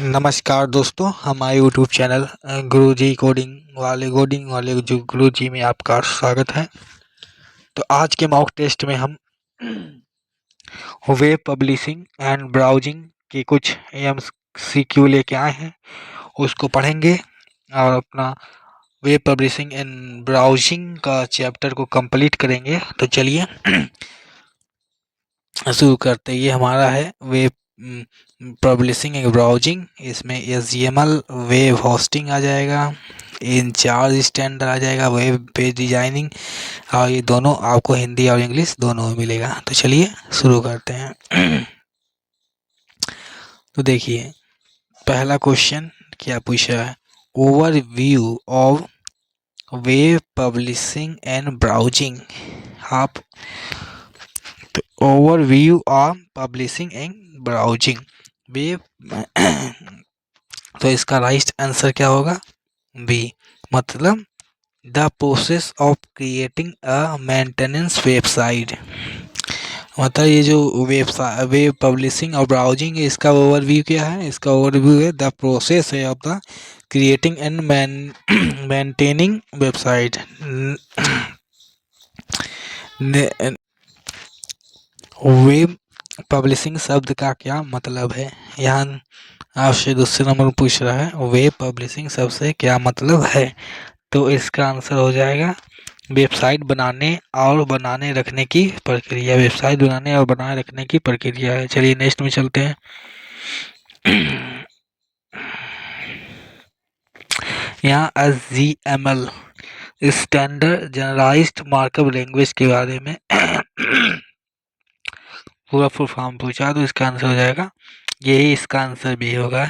नमस्कार दोस्तों, हमारे यूट्यूब चैनल गुरुजी कोडिंग वाले जो गुरुजी में आपका स्वागत है। तो आज के मॉक टेस्ट में हम वेब पब्लिशिंग एंड ब्राउजिंग के कुछ एमसीक्यू लेके आए हैं, उसको पढ़ेंगे और अपना वेब पब्लिशिंग एंड ब्राउजिंग का चैप्टर को कंप्लीट करेंगे। तो चलिए शुरू करते। ये हमारा है वेब पब्लिशिंग एंड ब्राउजिंग। इसमें एचटीएमएल वेब होस्टिंग आ जाएगा, इंचार्ज स्टैंडर्ड आ जाएगा, वेब पेज डिजाइनिंग, और ये दोनों आपको हिंदी और इंग्लिश दोनों में मिलेगा। तो चलिए शुरू करते हैं। तो देखिए पहला क्वेश्चन क्या पूछा है, overview of web publishing and browsing. आप overview of publishing and browsing web तो इसका राइट आंसर क्या होगा, बी, मतलब the process of creating a maintenance website. मतलब ये जो वेब पब्लिशिंग और ब्राउजिंग है, इसका ओवरव्यू क्या है, इसका ओवरव्यू है द प्रोसेस है of the creating and maintaining website. Web publishing शब्द का क्या मतलब है, यहाँ आपसे दूसरे नंबर में पूछ रहा है वेब पब्लिशिंग शब्द से क्या मतलब है। तो इसका आंसर हो जाएगा वेबसाइट बनाने और बनाने रखने की प्रक्रिया। वेबसाइट बनाने और बनाए रखने की प्रक्रिया है। चलिए नेक्स्ट में चलते हैं। यहाँ HTML standard generalised markup language के बारे में पूरा फुल फॉर्म पूछा, तो इसका आंसर हो जाएगा, यही इसका आंसर भी होगा,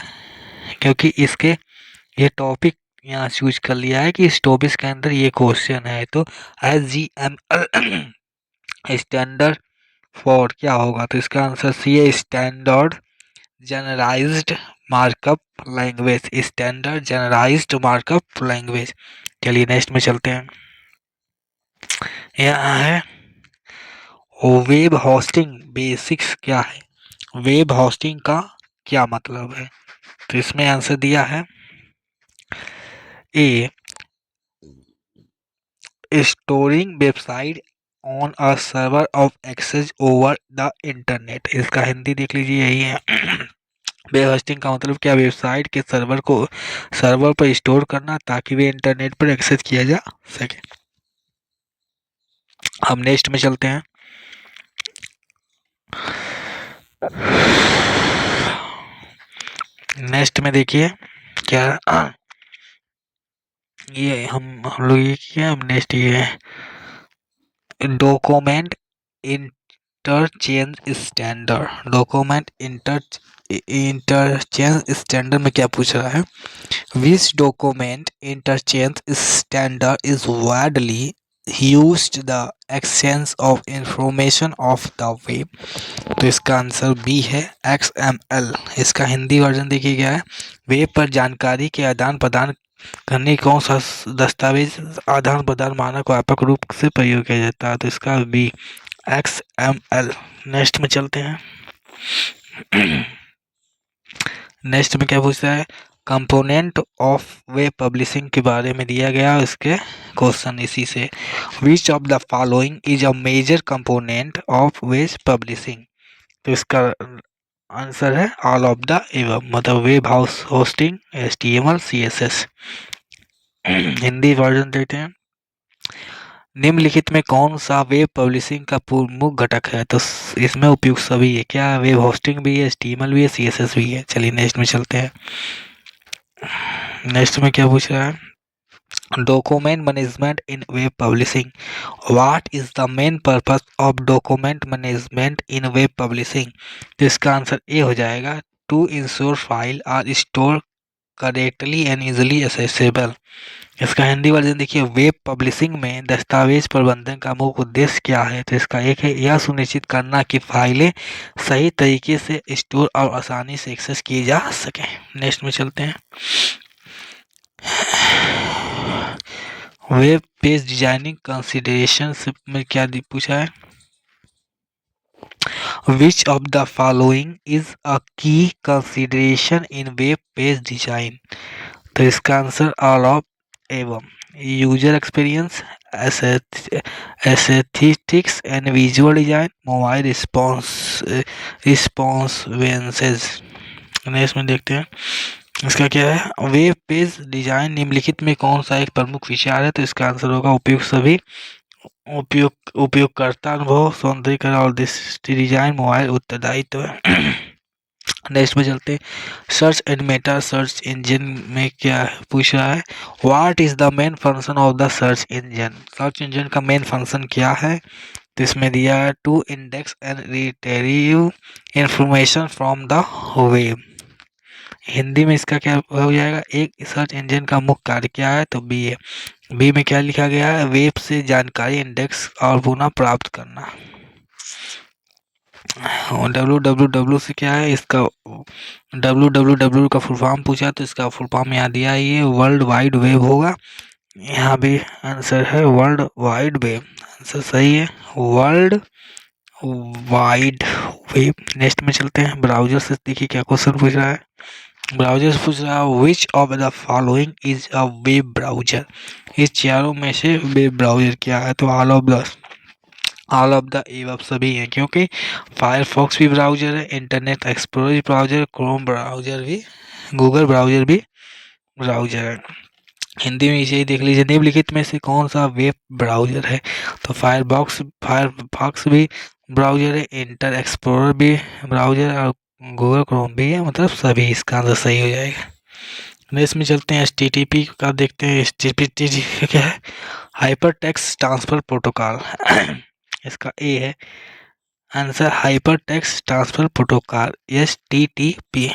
क्योंकि इसके ये टॉपिक यहाँ चूज कर लिया है कि इस टॉपिक के अंदर ये क्वेश्चन है। तो HTML स्टैंडर्ड फॉर क्या होगा, तो इसका आंसर सी है, standard generalised markup language. Standard generalised markup language. चलिए नेक्स्ट में चलते हैं। यहाँ है वेब होस्टिंग बेसिक्स क्या है, वेब होस्टिंग का क्या मतलब है। तो इसमें आंसर दिया है A, storing website on a server of access over the internet. इसका हिंदी देख लीजिए, यही है। वेब होस्टिंग का मतलब क्या, वेबसाइट के सर्वर पर स्टोर करना ताकि वे इंटरनेट पर एक्सेस किया जा सके। हम नेक्स्ट में चलते हैं। नेक्स्ट में देखिए क्या, ये हम लोग ये किया, हम नेक्स्ट ये है document interchange standard. Document interchange standard में क्या पूछ रहा है, which document interchange standard is widely used the exchange of information of the web. तो इसका आंसर बी है, XML। इसका हिंदी वर्जन देखिए क्या है, वेब पर जानकारी के आदान प्रदान करने कौन सा दस्तावेज आदान प्रदान मानक व्यापक रूप से प्रयोग किया जाता है। तो इसका बी, XML। नेक्स्ट में चलते हैं। नेक्स्ट में क्या पूछ रहा है, कंपोनेंट ऑफ वेब पब्लिशिंग के बारे में दिया गया इसके क्वेश्चन इसी से। Which of the following is a major component of web publishing. तो इसका आंसर है ऑल ऑफ द एवं, मतलब web house hosting, HTML, CSS। Hindi version देते हैं, निम्नलिखित में कौन सा वेब पब्लिशिंग का प्रमुख घटक है। तो इसमें उपयुक्त सभी है, क्या वेब होस्टिंग भी है, HTML भी है, CSS भी है। चलिए नेक्स्ट में चलते हैं। नेक्स्ट में क्या पूछ रहा है, document management in web publishing. What is the main purpose of document management in web publishing. तो इसका आंसर ए हो जाएगा, to ensure file are store correctly and easily accessible. इसका हिंदी वर्जन देखिए, वेब पब्लिशिंग में दस्तावेज प्रबंधन का मुख्य उद्देश्य क्या है। तो इसका एक है, यह सुनिश्चित करना कि फाइलें सही तरीके से स्टोर और आसानी से एक्सेस की जा सकें। नेक्स्ट में चलते हैं। वेब पेज डिजाइनिंग कंसिडरेशन में क्या पूछा है, which of the following is a key consideration in web page design? तो इसका answer all of above user experience, aesthetics and visual design, mobile responsiveness. Next में देखते हैं इसका क्या है। वेब पेज डिजाइन निम्नलिखित में कौन सा एक प्रमुख विचार है? तो इसका आंसर होगा उपयुक्त सभी। उपयोगकर्ता अनुभव, सौंदर्यीकरण और दृष्टि डिजाइन, मोबाइल उत्तरदायित्व। नेक्स्ट में चलते हैं। Search and meta search engine में क्या पूछ रहा है? What is the main function of the search engine? Search engine का मेन फंक्शन क्या है? तो इसमें दिया है to index and retrieve information from the web. Hindi में इसका क्या हो जाएगा? एक सर्च इंजन का मुख्य कार्य क्या है? तो बी है। बी में क्या लिखा गया है? वेब से जानकारी इंडेक्स और पुनः प्राप्त करना। www से क्या है? इसका www का फुल फॉर्म पूछा तो इसका फुल फॉर्म यहाँ दिया है, ये वर्ल्ड वाइड वेब होगा। यहाँ भी आंसर है वर्ल्ड वाइड वेब, आंसर सही है वर्ल्ड वाइड वेब। नेक्स्ट में चलते हैं ब्राउजर से, देखिए क्या क्वेश्चन पूछ रहा है। ब्राउजर से पूछ रहा है which of the following is a web browser? इस चारों में से वेब ब्राउजर क्या है? तो ऑल ऑफ द एबव सभी हैं, क्योंकि फायरफॉक्स भी ब्राउजर है, इंटरनेट एक्सप्लोरर भी ब्राउजर, क्रोम ब्राउजर भी, गूगल ब्राउजर भी ब्राउजर है। हिंदी में इसे देख लीजिए, निम्नलिखित में से कौन सा वेब ब्राउजर है? तो फायरफॉक्स भी ब्राउजर है, इंटर एक्सप्लोरर भी ब्राउजर है और गूगल क्रोम भी है, मतलब सभी इसका आंसर सही हो जाएगा। नेक्स्ट में चलते हैं HTTP का देखते हैं। HTTP क्या है? Hyper text transfer protocol. इसका ए है answer, hyper text transfer protocol HTTP,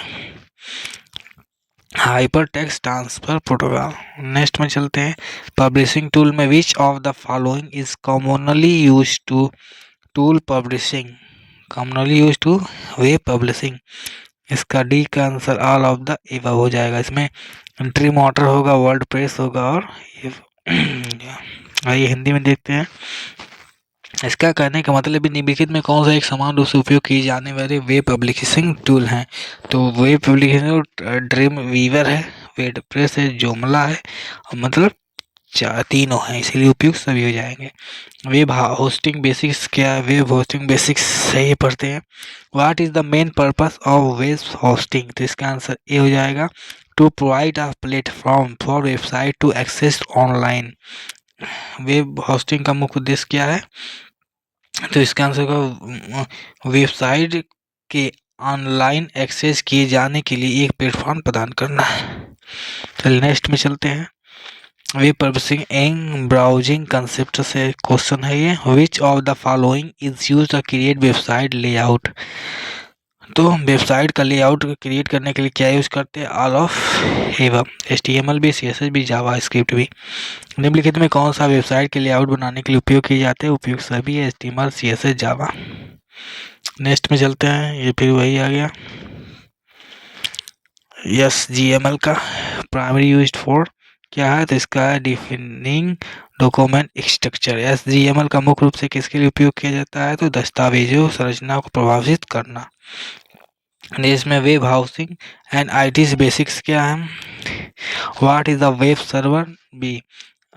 hyper text transfer protocol. Next में चलते हैं पब्लिशिंग टूल में which of the following is commonly use to tool publishing, commonly use to web publishing. इसका D का answer all of the above हो जाएगा। इसमें entry motor होगा, वर्ड प्रेस होगा और आइए हिंदी में देखते हैं। इसका कहने का मतलब निम्नलिखित में कौन सा एक समान रूप से उपयोग किए जाने वाले वेब पब्लिशिंग टूल हैं? तो वेब पब्लिशिंग ड्रीम वीवर है, वेब प्रेस है, जोमला है, मतलब तीनों हैं, इसीलिए उपयुक्त सभी हो जाएंगे। वेब होस्टिंग बेसिक्स क्या है? वेब होस्टिंग बेसिक्स सही पढ़ते हैं। What is the main purpose of web hosting? तो इसका आंसर ए हो जाएगा, to provide a platform for website to access online. Web hosting का मुख्य उद्देश्य क्या है? तो इसका आंसर का वेबसाइट के ऑनलाइन एक्सेस किए जाने के लिए एक प्लेटफॉर्म प्रदान करना है। चलिए नेक्स्ट में चलते हैं। Web publishing and browsing concept से क्वेश्चन है ये। Which of the following is use to create website layout? तो वेबसाइट का लेआउट क्रिएट करने के लिए क्या यूज करते हैं? ऑल ऑफ एवं HTML भी, CSS भी, जावा स्क्रिप्ट भी। निम्नलिखित में कौन सा वेबसाइट के लेआउट बनाने के लिए उपयोग किए जाते हैं? उपयोग सभी है, HTML, CSS, जावा। नेक्स्ट में चलते हैं, ये फिर वही आ गया HTML का प्राइमरी यूज्ड फॉर क्या है? तो इसका है डिफाइनिंग डॉक्यूमेंट स्ट्रक्चर। HTML का मुख्य रूप से किसके लिए उपयोग किया जाता है? तो दस्तावेजों संरचना को प्रभावित करना। नेक्स्ट में web housing and IT basics क्या है? What is the web server? B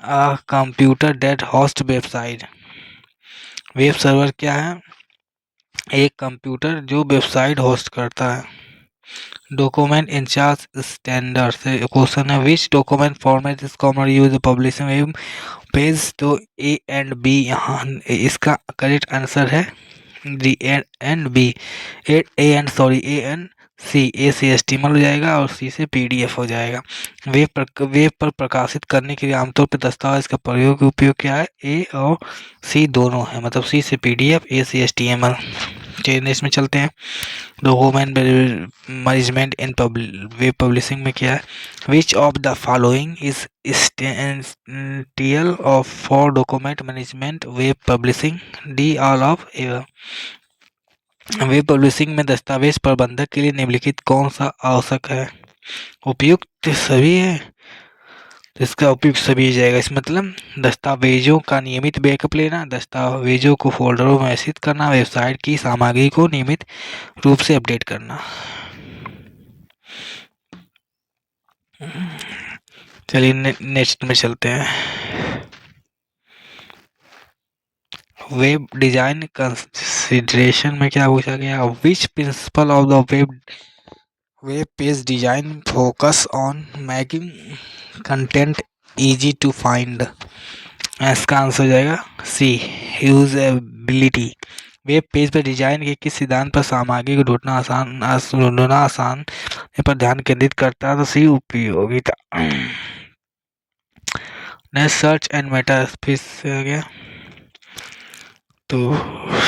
a computer that host website. Web server क्या है? एक कंप्यूटर जो वेबसाइट होस्ट करता है। डॉक्यूमेंट इंचार्ज स्टैंडर्ड से क्वेश्चन है, which document format is common use publishing web page? तो ए एंड बी यहाँ इसका करेक्ट आंसर है, D and B, A and sorry A and C. A से HTML हो जाएगा और सी से PDF हो जाएगा। वेब पर प्रकाशित करने के लिए आमतौर पर दस्तावेज का उपयोग क्या है? ए और सी दोनों है, मतलब सी से PDF, ए से HTML। नेक्स्ट में चलते हैं। Document management in web publishing में क्या है? Which of the following is essential of for document management web publishing? D all of एवं। वेब पब्लिशिंग में दस्तावेज प्रबंधक के लिए निम्नलिखित कौन सा आवश्यक है? उपयुक्त सभी है, तो इसका उपयोग सभी जाएगा। इस मतलब दस्तावेजों का नियमित बैकअप लेना, दस्तावेजों को फोल्डरों में व्यवस्थित करना, वेबसाइट की सामग्री को नियमित रूप से अपडेट करना। चलिए नेक्स्ट में चलते हैं। वेब डिजाइन कंसिडरेशन में क्या पूछा गया, which principle of the web page design focus on making content easy to find. इसका आंसर हो जाएगा सी, यूजेबिलिटी। वेब पेज पर डिजाइन के किस सिद्धांत पर सामग्री को ढूंढना आसान पर ध्यान केंद्रित करता है, तो सी, उपयोगिता। नेक्स्ट सर्च एंड मेटा फिर से आ गया। तो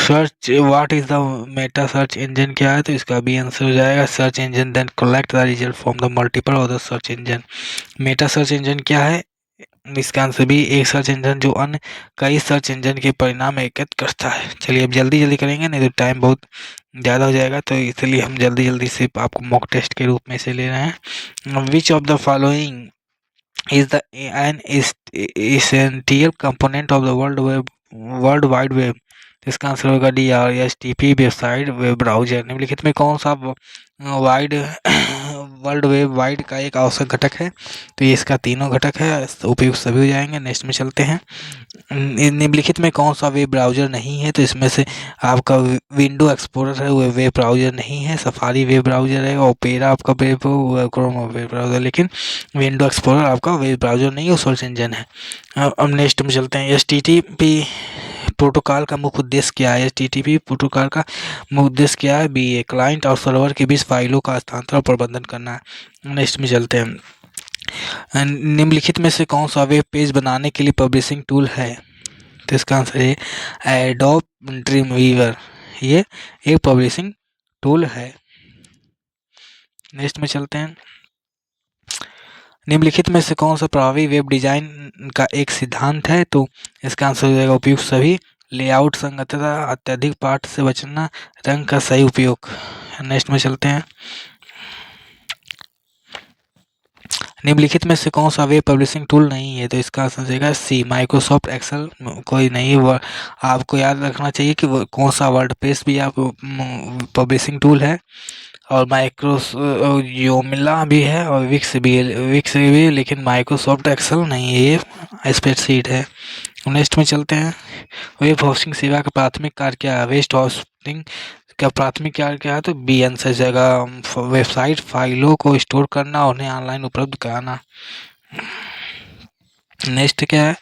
search what is the meta search engine क्या है, तो इसका भी आंसर हो जाएगा search engine then collect the result from the multiple other search engine. Meta search engine क्या है, इसका आंसर भी एक सर्च इंजन जो अन्य कई सर्च इंजन के परिणाम एकत्र करता है। चलिए अब जल्दी जल्दी करेंगे, नहीं तो टाइम बहुत ज़्यादा हो जाएगा, तो इसलिए हम जल्दी जल्दी से आपको मॉक टेस्ट के रूप में से ले रहे हैं। Which of the following is the an essential component of the world wide web. इसका आंसर होगा D, R S T P, website web browser. निम्नलिखित में कौन सा वाइड वर्ल्ड वेब वाइड का एक आवश्यक घटक है, तो ये इसका तीनों घटक है, उपयुक्त सभी हो जाएंगे। नेक्स्ट में चलते हैं। निम्नलिखित में कौन सा वेब ब्राउजर नहीं है, तो इसमें से आपका विंडो एक्सप्लोरर है, वो वेब ब्राउजर नहीं है। सफारी वेब ब्राउजर है, ओपेरा आपका वेब क्रोम वेब ब्राउजर, लेकिन विंडो एक्सप्लोरर आपका वेब ब्राउजर नहीं है, वो सर्च इंजन है। अब नेक्स्ट में चलते हैं। HTTP प्रोटोकॉल का मुख्य उद्देश्य क्या है, HTTP प्रोटोकॉल का मुख्य उद्देश्य क्या है, बी, क्लाइंट और सर्वर के बीच फाइलों का हस्तांतरण और प्रबंधन करना है। नेक्स्ट में चलते हैं। निम्नलिखित में से कौन सा वेब पेज बनाने के लिए पब्लिशिंग टूल है, तो इसका आंसर है एडोब ड्रीमवीवर, ये एक पब्लिशिंग टूल है। नेक्स्ट में चलते हैं। निम्नलिखित में से कौन सा प्रभावी वेब डिजाइन का एक सिद्धांत है, तो इसका आंसर हो जाएगा उपयुक्त सभी। लेआउट संगतता, अत्यधिक पाठ से बचना, रंग का सही उपयोग। नेक्स्ट में चलते हैं। निम्नलिखित में से कौन सा वेब पब्लिशिंग टूल नहीं है, तो इसका आंसर हो जाएगा सी, माइक्रोसॉफ्ट एक्सेल कोई नहीं है। आपको याद रखना चाहिए कि कौन सा वर्डप्रेस भी आप पब्लिशिंग टूल है, और योमिला भी है, और विक्स भी है, लेकिन माइक्रोसॉफ्ट एक्सेल नहीं है, ये स्प्रेडशीट है। नेक्स्ट में चलते हैं। वेब होस्टिंग सेवा का प्राथमिक कार्य क्या है, वेब होस्टिंग का प्राथमिक कार्य क्या है, तो बी आंसर जगह वेबसाइट फाइलों को स्टोर करना और उन्हें ऑनलाइन उपलब्ध कराना। नेक्स्ट क्या है,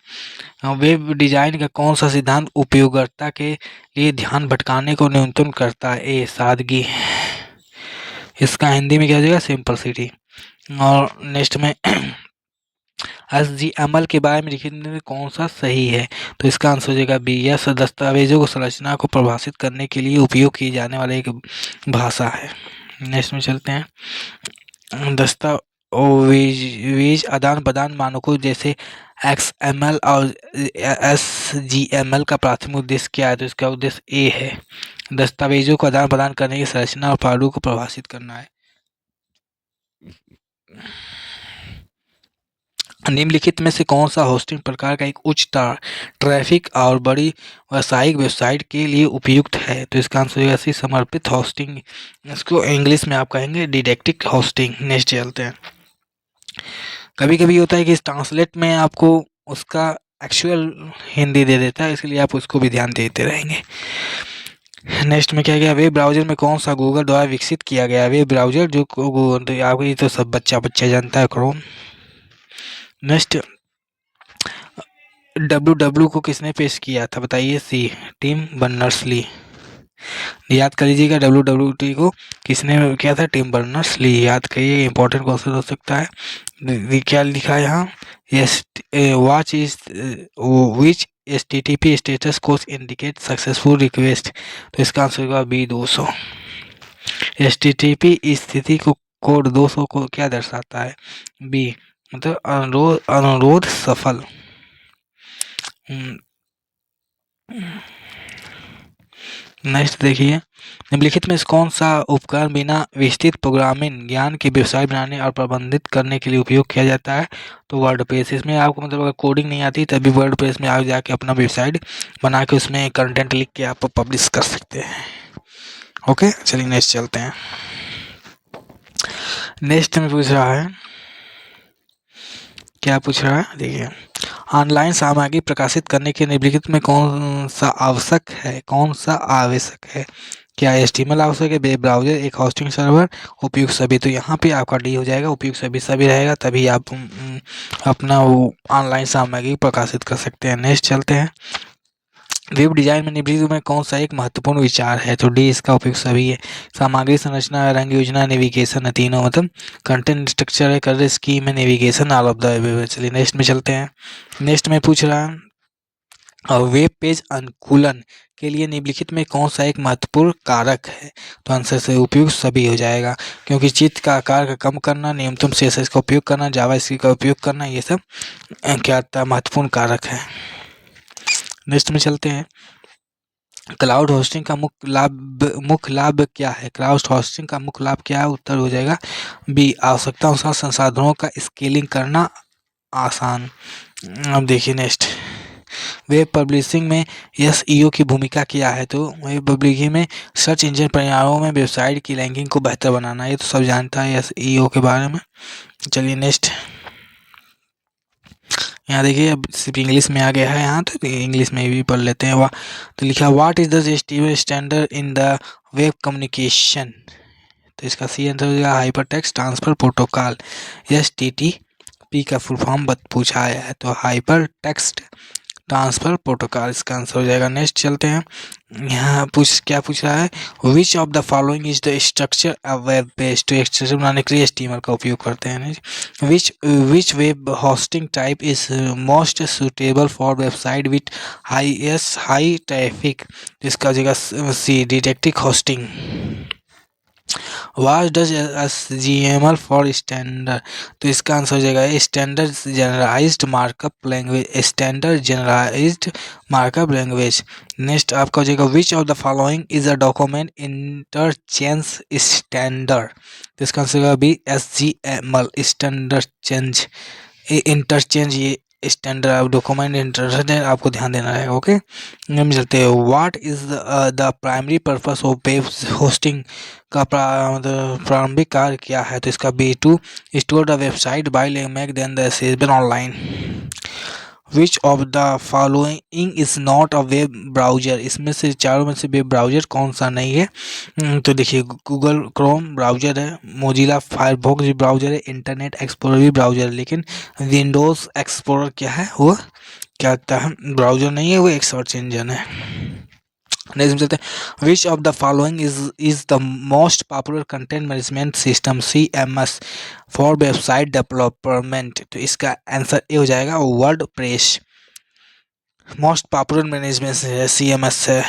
वेब डिजाइन का कौन सा सिद्धांत उपयोगकर्ता के लिए ध्यान भटकाने को न्यूनतम करता है, ए, सादगी। इसका हिंदी में क्या हो जाएगा, सिंपलिसिटी। और नेक्स्ट में HTML के बारे में लिखने में कौन सा सही है, तो इसका आंसर हो जाएगा बी, यह दस्तावेजों को संरचना को परिभाषित करने के लिए उपयोग की जाने वाली एक भाषा है। नेक्स्ट में चलते हैं। दस्तावेज आदान प्रदान मानकों जैसे XML और SGML का प्राथमिक उद्देश्य क्या है, तो इसका उद्देश्य ए है, दस्तावेजों को आदान प्रदान करने की संरचना और प्रारूप को परिभाषित करना है। निम्नलिखित में से कौन सा होस्टिंग प्रकार का एक उच्च ट्रैफिक और बड़ी व्यावसायिक वेबसाइट के लिए उपयुक्त है, तो इसका आंसर होगा सी, समर्पित होस्टिंग। इसको इंग्लिश में आप कहेंगे डिडेक्टिक होस्टिंग। नेक्स्ट चलते हैं। कभी कभी होता है कि इस ट्रांसलेट में आपको उसका एक्चुअल हिंदी दे देता है, इसलिए आप उसको भी ध्यान देते रहेंगे। नेक्स्ट में क्या गया, वेब ब्राउजर में कौन सा गूगल द्वारा विकसित किया गया वेब ब्राउजर, जो आपको ये तो सब बच्चा जानता है, क्रोम। नेक्स्ट, WW को किसने पेश किया था, बताइए, सी, टिम बर्नर्स-ली। याद कर लीजिएगा, WWT को किसने किया था, टिम बर्नर्स-ली। याद करिए, इंपॉर्टेंट क्वेश्चन हो सकता है। क्या लिखा है यहाँ, yes, watch is which HTTP status code indicate successful request, तो इसका आंसर होगा बी, 200। HTTP स्थिति को कोड 200 को क्या दर्शाता है, बी, मतलब अनुरोध सफल। नेक्स्ट देखिए, निम्नलिखित में से कौन सा उपकरण बिना विस्तृत प्रोग्रामिंग ज्ञान की वेबसाइट बनाने और प्रबंधित करने के लिए उपयोग किया जाता है? तो वर्डप्रेस। इसमें आपको मतलब अगर कोडिंग नहीं आती तभी वर्डप्रेस में आप जाके अपना वेबसाइट बना के उसमें कंटेंट लिख के आप पब्लिश कर सकते हैं। ओके, चलिए नेक्स्ट चलते हैं। नेक्स्ट में पूछ रहा है, क्या पूछ रहा है देखिए, ऑनलाइन सामग्री प्रकाशित करने के निम्नलिखित में कौन सा आवश्यक है? कौन सा आवश्यक है? क्या HTML आवश्यक है, वेब ब्राउजर, एक होस्टिंग सर्वर, उपयुक्त सभी? तो यहाँ पे आपका डी हो जाएगा, उपयुक्त सभी सभी रहेगा, तभी आप अपना वो ऑनलाइन सामग्री प्रकाशित कर सकते हैं। नेक्स्ट चलते हैं, वेब डिजाइन में निम्नलिखित में कौन सा एक महत्वपूर्ण विचार है? तो डी इसका उपयोग सभी है। सामग्री संरचना, रंग योजना, नेविगेशन है, तीनों मतलब कंटेंट स्ट्रक्चर है, कलर स्कीम है, navigation, all of the above. चलिए नेक्स्ट में चलते हैं। नेक्स्ट में पूछ रहा है, वेब पेज अनुकूलन के लिए निम्नलिखित में कौन सा एक महत्वपूर्ण कारक है? तो आंसर से उपयोग सभी हो जाएगा, क्योंकि चित्र का आकार का कम करना, न्यूनतम CSS का उपयोग करना, जावास्क्रिप्ट का उपयोग करना, ये सब क्या आता है, महत्वपूर्ण कारक है। नेक्स्ट में चलते हैं, क्लाउड होस्टिंग का मुख्य लाभ क्या है? क्लाउड होस्टिंग का मुख्य लाभ क्या है? उत्तर हो जाएगा बी, आवश्यकता अनुसार संसाधनों का स्केलिंग करना आसान। अब देखिए नेक्स्ट, वेब पब्लिशिंग में SEO की भूमिका क्या है? तो वेब पब्लिशिंग में सर्च इंजन परिणामों में वेबसाइट की रैंकिंग को बेहतर बनाना, ये तो सब जानता है SEO के बारे में। चलिए नेक्स्ट, यहाँ देखिए अब सिर्फ इंग्लिश में आ गया है, यहाँ तो इंग्लिश में भी पढ़ लेते हैं। वाह, तो लिखा what is the standard in the web communication? तो इसका सी आंसर हो जाएगा hyper text transfer protocol, HTTP का फुल फॉर्म पूछा आया है, तो हाइपर टेक्स्ट ट्रांसफर प्रोटोकॉल इसका आंसर हो जाएगा। नेक्स्ट चलते हैं, यहाँ क्या पूछ रहा है, which of the following is the structure web page? तो स्ट्रक्चर बनाने के लिए HTML का उपयोग करते हैं। Which web hosting type is most suitable for website with high traffic? इसका जगह C, detective hosting. What does HTML for standard? तो इसका आंसर हो जाएगा standard generalised markup language, standard generalised markup language. Next आपका हो जाएगा which of the following is a document interchange standard? तो इसका आंसर होगा B, SGML standard change interchange, ये स्टैंडर्ड डॉक्यूमेंट इंटरचेंज आपको ध्यान देना है। ओके, हम चलते हैं, what is the primary purpose of web hosting का प्रारंभिक कार्य क्या है? तो इसका B, to store the website by make then the accessible online. Which of the following is not a web browser? इसमें से चारों में से वेब ब्राउजर कौन सा नहीं है? तो देखिए गूगल क्रोम ब्राउजर है, मोजिला फायरफॉक्स भी ब्राउजर है, इंटरनेट एक्सप्लोरर भी ब्राउजर है, लेकिन विंडोज एक्सप्लोरर क्या है, वो क्या कहता है, ब्राउजर नहीं है, वो एक सर्च इंजन है। नेक्स्ट चलते हैं, which of the following is the most popular content management system CMS for website development? तो इसका आंसर ए हो जाएगा WordPress, most popular management CMS है।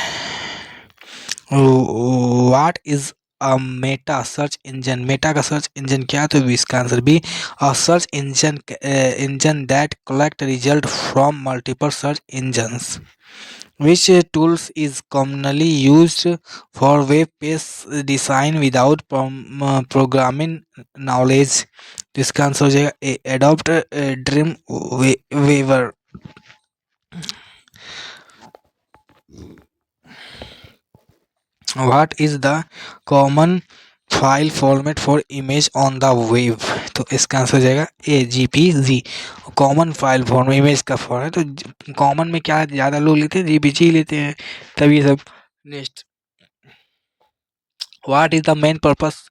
What is a meta search engine? Meta का search engine क्या है? तो इसका answer B, a search engine that collect result from multiple search engines. Which tools is commonly used for web page design without programming knowledge? तो इसका answer हो जाएगा ए, Adobe Dreamweaver। What is the common file format for image on the web? तो इसका answer हो जाएगा ए, JPG। Common file form image का form है, तो कॉमन में क्या ज़्यादा लोग लेते हैं, JPG लेते हैं, तभी सब। Next, what is the main purpose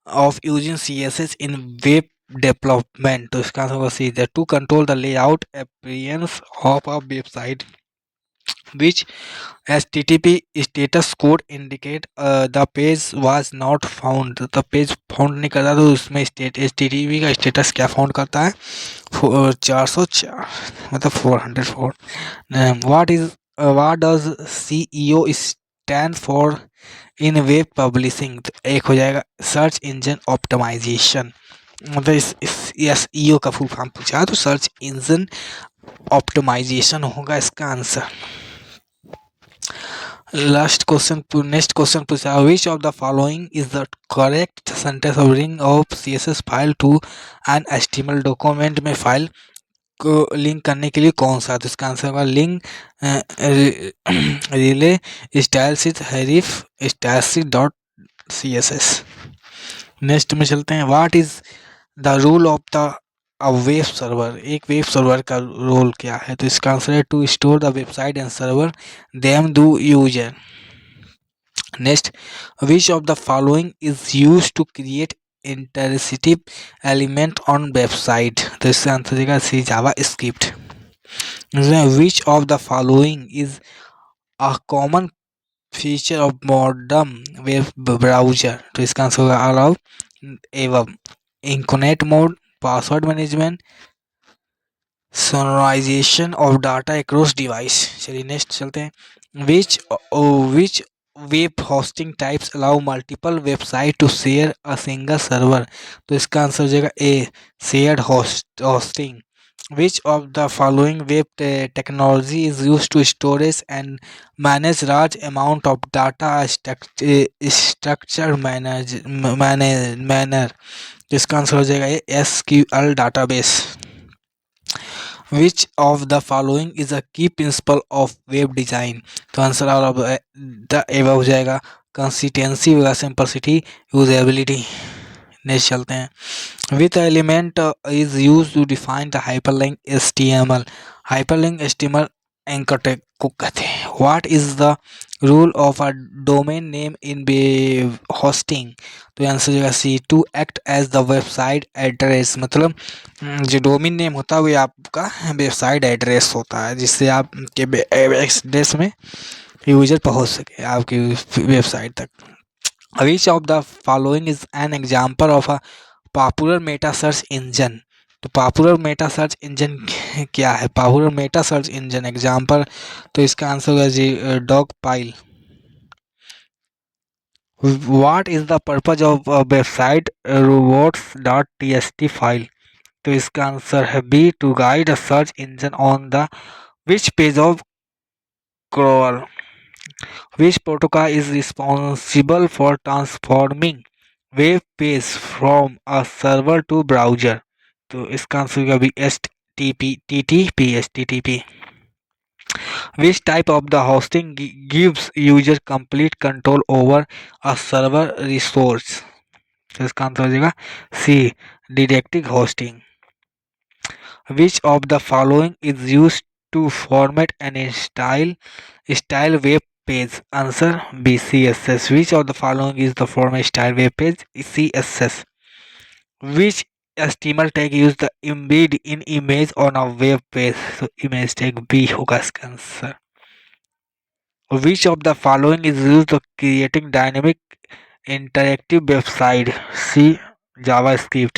of using CSS in web development? तो इसका आंसर होगा C, to control the layout appearance of a website. which HTTP status code indicate the page was not found? तो page found नहीं करता, तो उसमें HTTP का status क्या फाउंड करता है? 404 मतलब 404। What does CEO stand for in web publishing? तो एक हो जाएगा सर्च इंजन ऑप्टिमाइजेशन, मतलब इस SEO का फुल फॉर्म पूछा तो सर्च इंजन ऑप्टिमाइजेशन होगा इसका आंसर। नेक्स्ट क्वेश्चन पूछा, which of the following is the correct sentence of ring of CSS file to an HTML document में फाइल को लिंक करने के लिए कौन सा? तो इसका आंसर होगा link rel style sheet href style sheet dot CSS। Next में चलते हैं, what is the rule of the web server? एक वेब सर्वर का रोल क्या है? तो इसका आंसर है to store the website and server them to user. Next, which of the following is use to create interactive element on website? तो इसका answer देगा C JavaScript. Which of the following is a common feature of modern web browser? तो इसका answer होगा allow above incognito mode, password management, synchronization of data across device. चलिए next चलते हैं, which web hosting types allow multiple website to share a single server? तो इसका answer हो जाएगा A shared hosting. Which of the following web technology is use to storage and manage large amount of data structure manner? इसका answer हो जाएगा A SQL database. Which of the following is a key principle of web design? तो answer of the above हो जाएगा consistency, simplicity, usability. Next चलते हैं, with element is use to define the hyperlink HTML? Hyperlink HTML anchor tag को कहते हैं। What is the rule of a domain name in web hosting? तो answer हो जाएगा C to act as the website address. मतलब जो domain name होता है वो आपका वेबसाइट एड्रेस होता है, जिससे आपके एड्रेस में यूजर पहुंच सके आपकी वेबसाइट तक। Which of the following is an example of a popular meta search engine? तो पॉपुलर मेटा सर्च इंजन क्या है? Popular meta search engine example, तो इसका आंसर होगा G Dogpile. What is the purpose of website robots.txt file? तो इसका answer है B to guide a search engine on the which page of crawl. Which protocol is responsible for transforming web page from a server to browser? तो इसका answer होगा B HTTP। Which type of the hosting gives user complete control over a server resource? तो इसका answer हो जाएगा C directive hosting. Which of the following is used to format and style web page? Answer B CSS. Which of the following is the format style web page? CSS. Which HTML tag use the embed in image on a web page? So image tag B होगा इसका answer. Which of the following is used to creating dynamic interactive website? C JavaScript।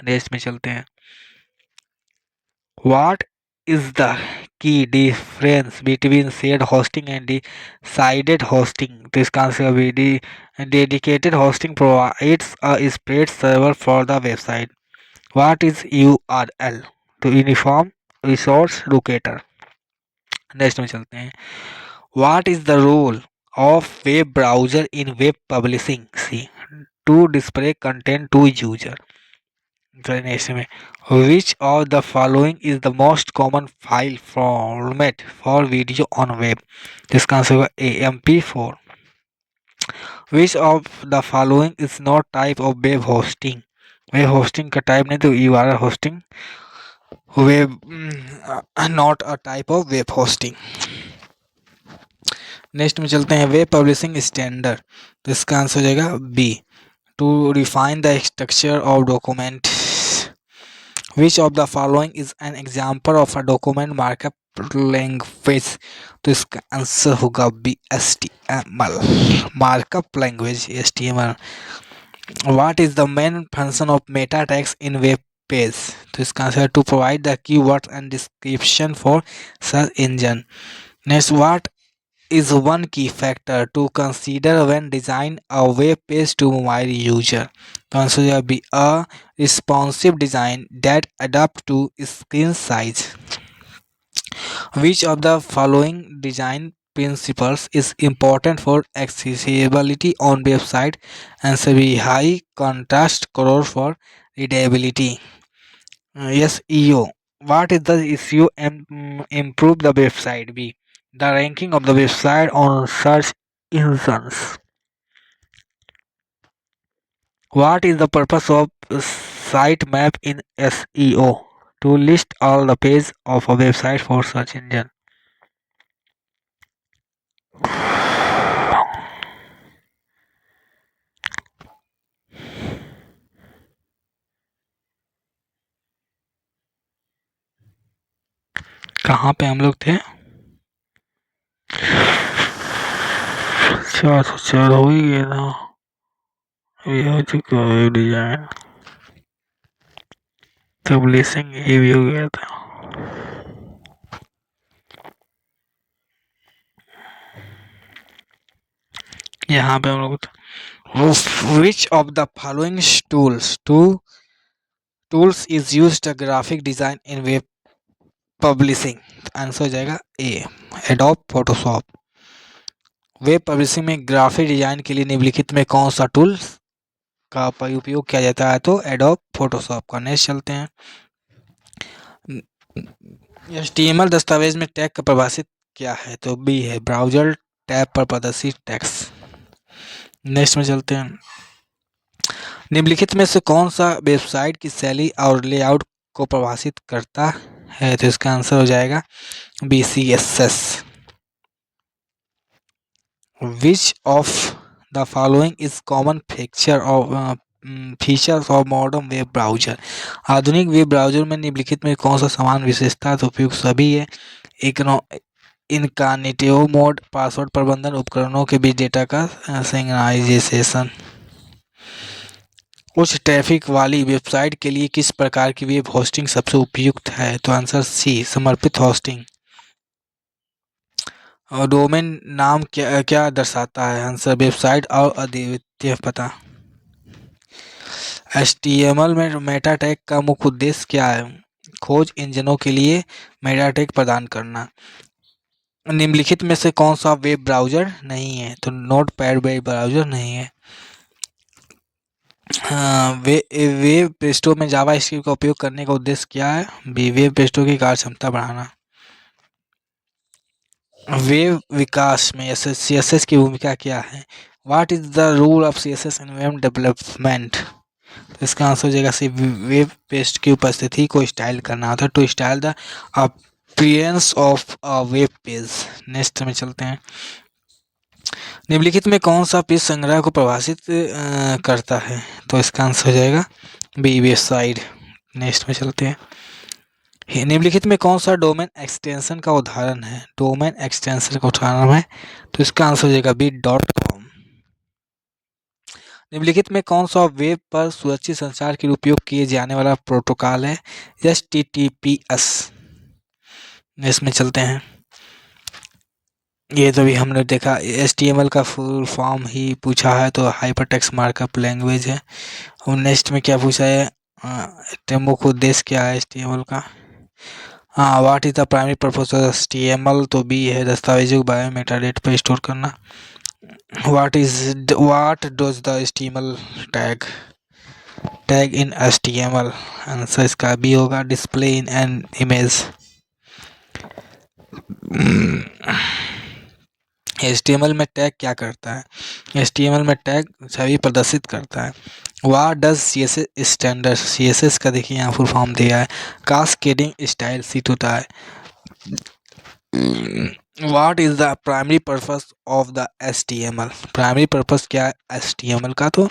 Next में चलते हैं, What is the key difference between shared hosting and decided hosting? तो इसका answer है dedicated hosting provides a spread server for the website. What is URL? तो uniform resource locator. Next में चलते हैं, What is the role of web browser in web publishing? C to display content to user। Next में, Which of the following is the most common file format for video on web? इसका answer होगा AMP4। Which of the following is not type of web hosting? Web hosting का type नहीं, तो URL hosting web not a type of web hosting. Next में चलते हैं, web publishing standard. तो इसका आंसर हो जाएगा B to define the structure of document. Which of the following is an example of a document markup language? तो इसका answer होगा B HTML markup language HTML। What is the main function of meta tags in web page? तो इसका answer है to provide the keywords and description for search engine. Next, what is one key factor to consider when design a web page to mobile user? The answer will be a responsive design that adapt to screen size. Which of the following design principles is important for accessibility on website and be high contrast color for readability. Yes, EO. What is the issue and improve the website? B. The ranking of the website on search engines. What is the purpose of sitemap in SEO? To list all the page of a website for search engine. कहाँ पे हम लोग थे? 404 हो ही गया था, ये हो चुका है डिजाइन, पब्लिशिंग ये भी हो गया था। यहाँ पे हम लोग विच of the following tools is used graphic design in web publishing? Answer हो जाएगा ए, एडोब फोटोशॉप। वेब पब्लिशिंग में ग्राफिक डिजाइन के लिए निम्नलिखित में कौन सा टूल्स का उपयोग किया जाता है? तो एडोब फोटोशॉप का। नेक्स्ट चलते हैं। HTML दस्तावेज में टैग का परिभाषित क्या है? तो बी है, ब्राउज़र टैब पर प्रदर्शित टेक्स्ट। नेक्स्ट में चलते हैं। निम्नलिखित में से कौन सा वेबसाइट की शैली और लेआउट को प्रभावित करता है? तो इसका आंसर हो जाएगा B, CSS। Which of the following is common features of modern web browser? आधुनिक वेब ब्राउज़र में निम्नलिखित में कौन सा समान विशेषता तो उपयुक्त सभी है? इनकॉग्निटिव मोड, पासवर्ड प्रबंधन, उपकरणों के बीच डेटा का सिंक्रोनाइजेशन। उच्च ट्रैफिक वाली वेबसाइट के लिए किस प्रकार की वेब होस्टिंग सबसे उपयुक्त है? तो आंसर सी, समर्पित होस्टिंग। और डोमेन नाम क्या क्या दर्शाता है? आंसर वेबसाइट और अद्वितीय पता। HTML में मेटा टैग का मुख्य उद्देश्य क्या है? खोज इंजनों के लिए मेटा टैग प्रदान करना। निम्नलिखित में से कौन सा वेब ब्राउज़र नहीं है? तो नोटपैड वेब ब्राउज़र नहीं है। वेब पेजों में जावास्क्रिप्ट का उपयोग करने का उद्देश्य क्या है? बी, वेब पेजों की कार्यक्षमता बढ़ाना। वेब विकास में CSS की भूमिका क्या है? What is the role of CSS in web development? तो इसका आंसर हो जाएगा सी, वेब पेज की उपस्थिति को स्टाइल करना होता है, to style the appearance of a web page. Next में चलते हैं। निम्नलिखित में कौन सा पेज संग्रह को प्रभावित करता है? तो इसका आंसर हो जाएगा बी, वेबसाइट। नेक्स्ट में चलते हैं। निम्नलिखित में कौन सा डोमेन एक्सटेंशन का उदाहरण है? डोमेन एक्सटेंशन का उदाहरण है, तो इसका आंसर हो जाएगा बी, .com। निम्नलिखित में कौन सा वेब पर सुरक्षित संचार के लिए उपयोग किए जाने वाला प्रोटोकॉल है? HTTPS। इसमें चलते हैं। ये तो भी हमने देखा, HTML का फुल फॉर्म ही पूछा है, तो हाइपरटेक्स्ट मार्कअप लैंग्वेज है। और नेक्स्ट में क्या पूछा है? मुख्य उद्देश्य क्या है HTML का? हाँ, what is the primary purpose of HTML? तो बी है, दस्तावेजों को बायो मेटाडेटा पर स्टोर करना। What does the HTML tag in HTML? Answer इसका बी होगा, display in an image. HTML में टैग क्या करता है? HTML में टैग छवि प्रदर्शित करता है। What does CSS standard? CSS का देखिए यहाँ फुल फॉर्म दिया है, कास्केडिंग स्टाइल शीट होता है। What is the primary purpose of the HTML? Primary purpose क्या है HTML का? तो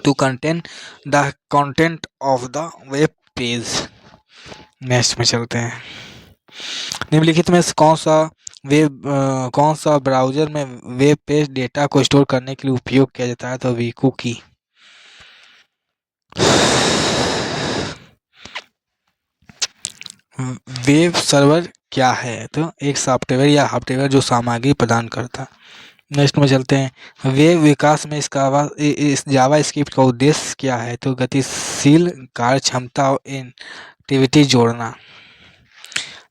to contain the content of the web page. Next में चलते हैं। निम्नलिखित में कौन सा ब्राउज़र में वेब पेज डेटा को स्टोर करने के लिए उपयोग किया जाता है? तो वी, कुकी। वेब सर्वर क्या है? तो एक सॉफ्टवेयर या हार्डवेयर जो सामग्री प्रदान करता है। नेक्स्ट में चलते हैं। वेब विकास में इस जावास्क्रिप्ट का उद्देश्य क्या है? तो गतिशील कार्यक्षमता और एक्टिविटी जोड़ना।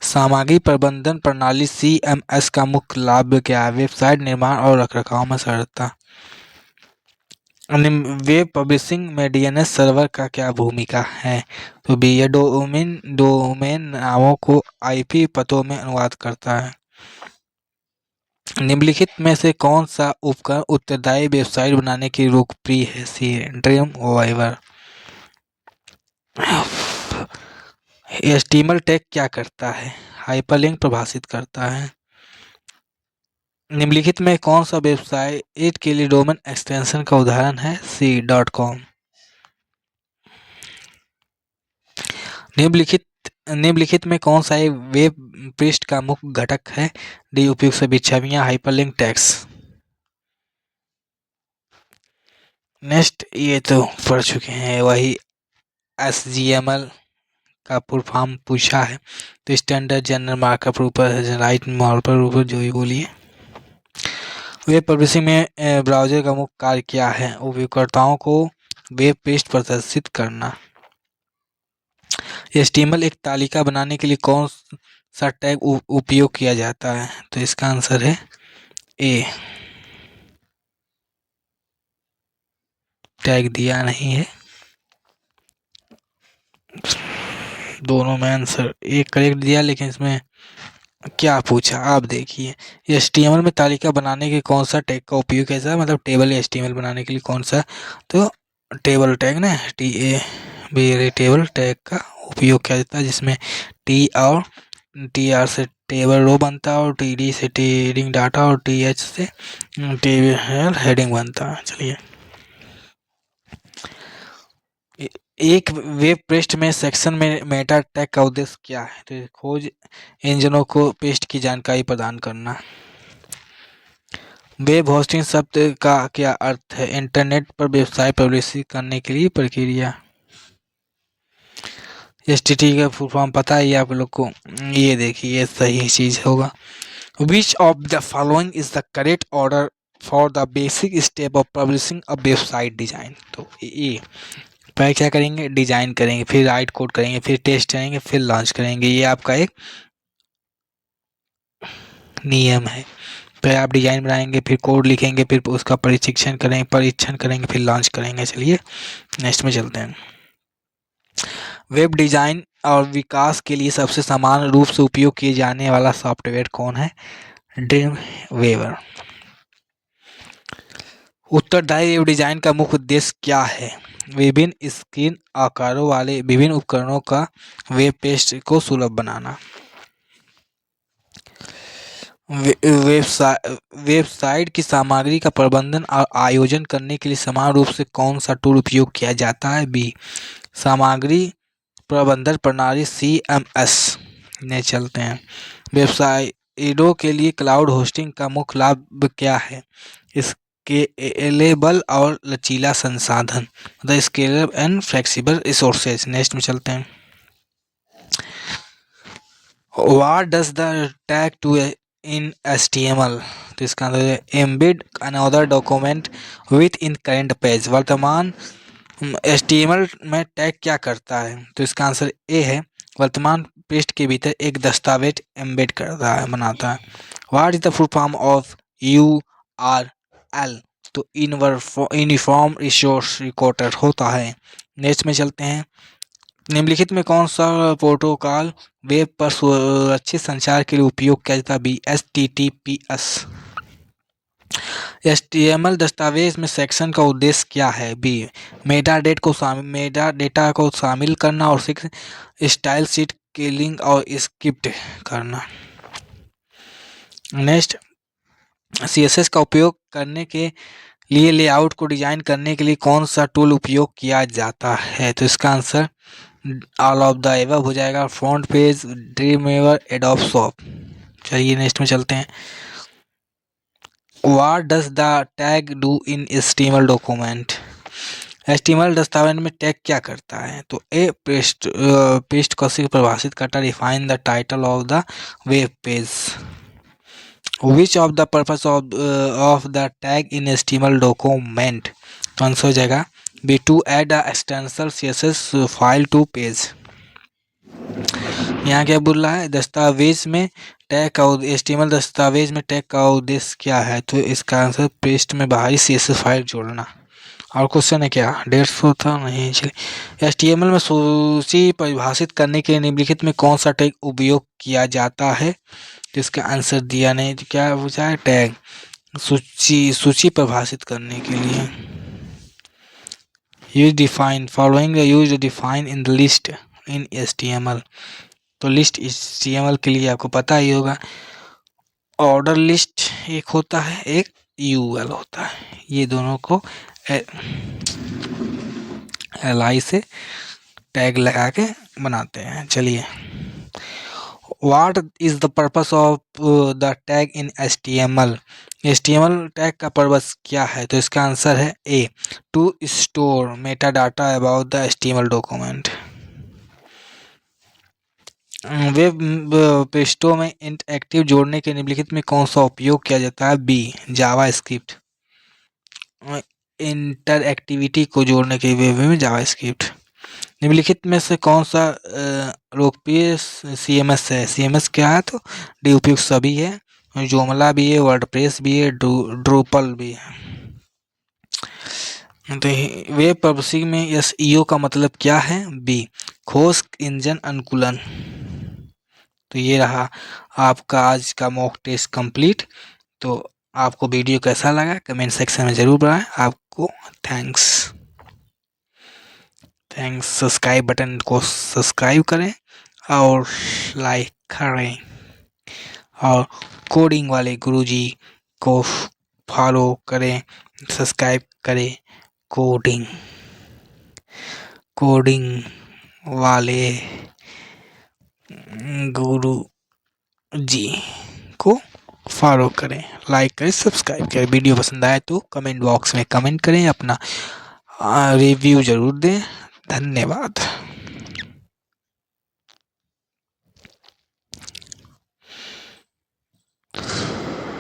सामग्री प्रबंधन प्रणाली CMS का मुख्य लाभ क्या है? वेबसाइट निर्माण और रखरखाव में सरलता। वेब पब्लिशिंग में DNS सर्वर का क्या भूमिका है? तो बी, ये डोमेन नामों को IP पतों में अनुवाद करता है। निम्नलिखित में से कौन सा उपकरण उत्तरदायी वेबसाइट बनाने की लोकप्रिय है? सी, ड्रीमवीवर। HTML टैग क्या करता है? हाइपरलिंक परिभाषित करता है। निम्नलिखित में कौन सा वेबसाइट के लिए डोमेन एक्सटेंशन का उदाहरण है? सी, .com। निम्नलिखित में कौन सा एक वेब पृष्ठ का मुख्य घटक है? डी, उपयुक्त सभी छवियां, हाइपरलिंक टेक्स्ट। नेक्स्ट, ये तो पढ़ चुके हैं, वही HTML का फुल फॉर्म पूछा है, तो स्टैंडर्ड जनरल मार्कअप ऊपर राइट मार्कर ऊपर जो ही बोलिए। वेब पब्लिशिंग में ब्राउज़र का मुख्य कार्य क्या है? उपयोगकर्ताओं को वेब पृष्ठ प्रदर्शित करना। HTML एक तालिका बनाने के लिए कौन सा टैग उपयोग किया जाता है? तो इसका आंसर है ए। टैग दिया नहीं है, दोनों में आंसर एक करेक्ट दिया, लेकिन इसमें क्या पूछा आप देखिए। HTML में तालिका बनाने के कौन सा टैग का उपयोग किया जाता है? मतलब टेबल HTML बनाने के लिए कौन सा? तो टेबल टैग ना, TAB टेबल टैग का उपयोग किया जाता है, जिसमें T और TR से टेबल रो बनता है, और TD से ट्रेडिंग डाटा, और TH से टेबल हेडिंग बनता है। चलिए, एक वेब पृष्ठ में सेक्शन में मेटा टैग का उद्देश्य क्या है? तो खोज इंजनों को पृष्ठ की जानकारी प्रदान करना। वेब होस्टिंग शब्द का क्या अर्थ है? इंटरनेट पर वेबसाइट पब्लिश करने के लिए प्रक्रिया। HTTP का फुल फॉर्म पता है आप लोग को? ये देखिए, ये सही चीज होगा। विच of the following is the correct order for the basic step of publishing a website design? तो ये पहले क्या करेंगे? डिजाइन करेंगे, फिर राइट कोड करेंगे, फिर टेस्ट करेंगे, फिर लॉन्च करेंगे। ये आपका एक नियम है। पहले आप डिजाइन बनाएंगे, फिर कोड लिखेंगे, फिर उसका परीक्षण करेंगे, फिर लॉन्च करेंगे। चलिए नेक्स्ट में चलते हैं। वेब डिजाइन और विकास के लिए सबसे समान रूप से उपयोग किए जाने वाला सॉफ्टवेयर कौन है? ड्रीमवीवर। उत्तरदायी वेब डिजाइन का मुख्य उद्देश्य क्या है? विभिन्न स्क्रीन आकारों वाले विभिन्न उपकरणों का वेब पेज को सुलभ बनाना। वेबसाइट की सामग्री का प्रबंधन और आयोजन करने के लिए समान रूप से कौन सा टूल उपयोग किया जाता है? बी, सामग्री प्रबंधन प्रणाली CMS। ने चलते हैं। वेबसाइटों के लिए क्लाउड होस्टिंग का मुख्य लाभ क्या है? स्केलेबल और लचीला संसाधन, the scalable and flexible resources. Next में चलते हैं। What does the tag to in HTML? तो इसका आंसर है embed another document with in current page. वर्तमान HTML में टैग क्या करता है? तो इसका आंसर ए है, वर्तमान पृष्ठ के भीतर एक दस्तावेज एम्बेड करता है, बनाता है। What is the full form of URL? तो यूनिफॉर्म रिसोर्स रिकॉर्डर होता है। नेक्स्ट में चलते हैं। निम्नलिखित में कौन सा प्रोटोकॉल वेब पर सुरक्षित संचार के लिए उपयोग किया जाता है? B, HTTPS। HTML दस्तावेज में सेक्शन का उद्देश्य क्या है? बी, मेटा डेटा को शामिल करना, और स्टाइल शीट किलिंग और स्क्रिप्ट करना। नेक्स्ट, CSS का उपयोग करने के लिए लेआउट को डिजाइन करने के लिए कौन सा टूल उपयोग किया जाता है? तो इसका answer all of the above हो जाएगा। Front page, dream weaver, adobe shop. चलिए नेक्स्ट में चलते हैं। What does the tag do in HTML document? HTML दस्तावेज में टैग क्या करता है? तो ए, पेस्ट को परिभाषित करता है, define the title of the web page. Which of the purpose of the tag in HTML document? तो आंसर हो जाएगा B, to add the extension CSS file to page. यहाँ क्या बोल रहा है, दस्तावेज में टैग का HTML दस्तावेज में टैग का उद्देश्य क्या है, तो इसका आंसर पेस्ट में बाहरी CSS फाइल जोड़ना। और क्वेश्चन है क्या, 150 था नहीं, चलिए। HTML में सूची परिभाषित करने के लिए निम्नलिखित में कौन सा टैग उपयोग किया जाता है, तो इसका आंसर दिया नहीं, तो क्या पूछा है, टैग सूची परिभाषित करने के लिए। Use define following use define in the list in HTML, तो लिस्ट HTML के लिए आपको पता ही होगा, ऑर्डर लिस्ट एक होता है, एक UL होता है, ये दोनों को LI से टैग लगा के बनाते हैं। चलिए, what is the purpose of the tag in HTML, HTML tag का पर्पस क्या है, तो इसका आंसर है A, to store meta data about the HTML document. Web पृष्ठों में इंटरएक्टिव जोड़ने के निम्नलिखित में कौन सा उपयोग किया जाता है, बी, जावा स्क्रिप्ट। इंटरएक्टिविटी को जोड़ने के वेब में जावा स्क्रिप्ट। निम्नलिखित में से कौन सा लोकप्रिय CMS है, CMS क्या है, तो डी उपयुक्त सभी है, जोमला भी है, वर्डप्रेस भी है, ड्रूपल भी है। तो वेब पब्लिशिंग में SEO का मतलब क्या है, बी, खोज इंजन अनुकूलन। तो ये रहा आपका आज का मॉक टेस्ट कंप्लीट। तो आपको वीडियो कैसा लगा कमेंट सेक्शन में ज़रूर बताएं। आपको थैंक्स। सब्सक्राइब बटन को सब्सक्राइब करें और लाइक करें, और कोडिंग वाले गुरुजी को फॉलो करें, सब्सक्राइब करें। कोडिंग वाले गुरु जी को फॉलो करें, लाइक करें, सब्सक्राइब करें। वीडियो पसंद आए तो कमेंट बॉक्स में कमेंट करें, अपना रिव्यू ज़रूर दें। धन्यवाद।